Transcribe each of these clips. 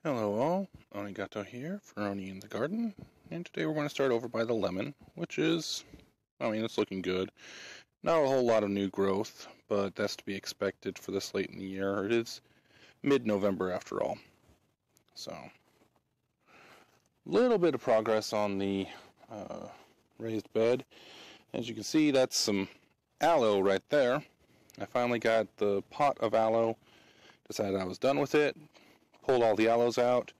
Hello all, Onigato here for Oni in the Garden, and today we're going to start over by the lemon, which is, it's looking good. Not a whole lot of new growth, but that's to be expected for this late in the year. It is mid-November after all. So, a little bit of progress on the raised bed. As you can see, that's some aloe right there. I finally got the pot of aloe, decided I was done with it, pulled all the aloes out,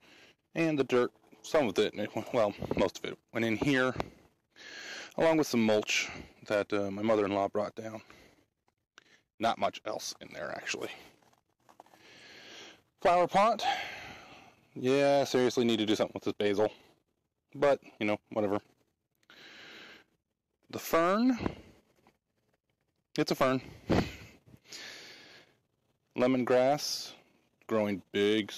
and the dirt, some of it, well, most of it, went in here, along with some mulch that my mother-in-law brought down. Not much else in there, actually. Flower pot. Yeah, I seriously need to do something with this basil. But, whatever. The fern. It's a fern. Lemongrass. Growing big.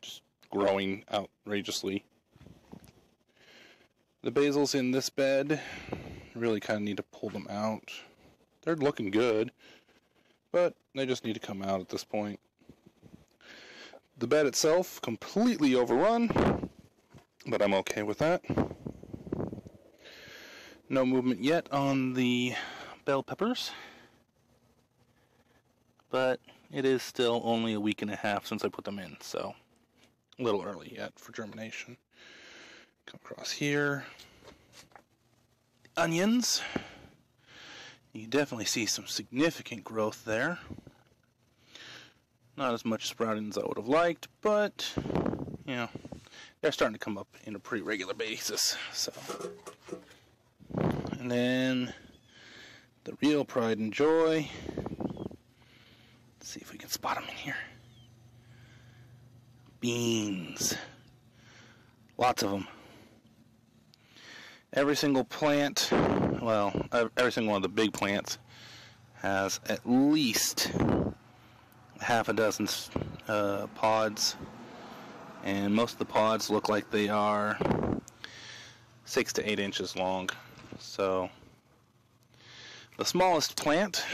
Just growing outrageously. The basils in this bed. Really kind of need to pull them out. They're looking good. But they just need to come out at this point. The bed itself, completely overrun, but I'm okay with that. No movement yet on the bell peppers, but it is still only a week and a half since I put them in, so a little early yet for germination. Come across here. Onions. You definitely see some significant growth there. Not as much sprouting as I would have liked, but, they're starting to come up in a pretty regular basis. So, and then the real pride and joy. Let's see if we can spot them in here. Beans. Lots of them. Every single plant, every single one of the big plants has at least half a dozen pods, and most of the pods look like they are 6 to 8 inches long. So the smallest plant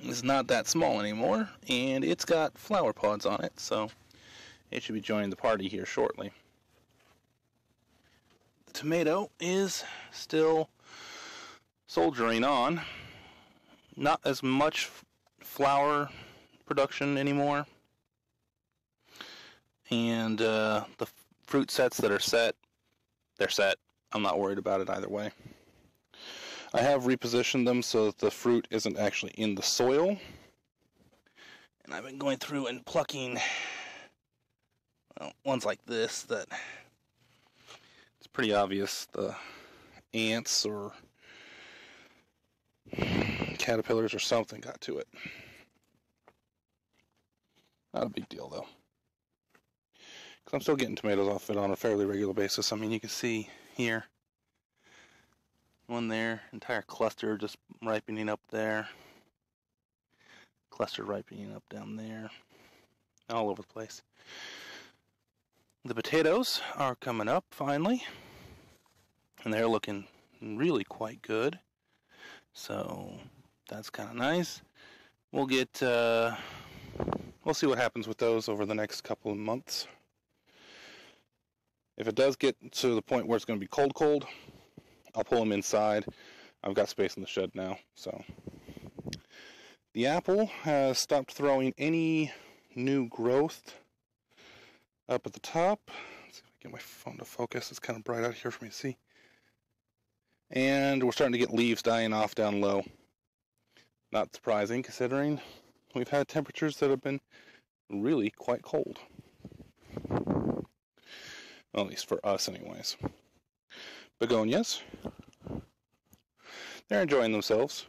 is not that small anymore, and it's got flower pods on it, so it should be joining the party here shortly. The tomato is still soldiering on. Not as much flower production anymore, and the fruit sets that are set, they're set. I'm not worried about it either way. I have repositioned them so that the fruit isn't actually in the soil, and I've been going through and plucking ones like this that it's pretty obvious the ants or caterpillars or something got to it. Not a big deal, though. Because I'm still getting tomatoes off it on a fairly regular basis. You can see here. One there. Entire cluster just ripening up there. Cluster ripening up down there. All over the place. The potatoes are coming up, finally. And they're looking really quite good. So, that's kind of nice. We'll get... We'll see what happens with those over the next couple of months. If it does get to the point where it's going to be cold, I'll pull them inside. I've got space in the shed now, so. The apple has stopped throwing any new growth up at the top. Let's see if I can get my phone to focus. It's kind of bright out here for me to see. And we're starting to get leaves dying off down low. Not surprising, considering we've had temperatures that have been really quite cold. Well, at least for us anyways. Begonias. They're enjoying themselves.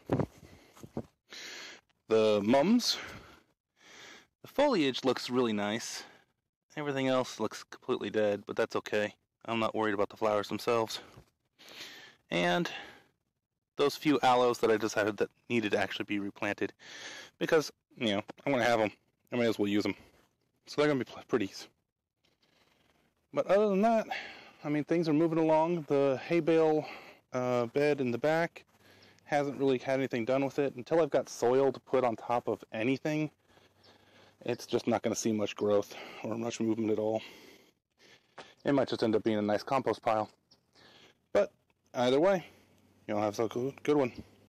The mums. The foliage looks really nice. Everything else looks completely dead, but that's okay. I'm not worried about the flowers themselves. And those few aloes that I decided that needed to actually be replanted, because, I'm going to have them. I may as well use them. So they're going to be pretties. But other than that, things are moving along. The hay bale bed in the back hasn't really had anything done with it. Until I've got soil to put on top of anything, it's just not going to see much growth or much movement at all. It might just end up being a nice compost pile. But either way, you'll have a good one.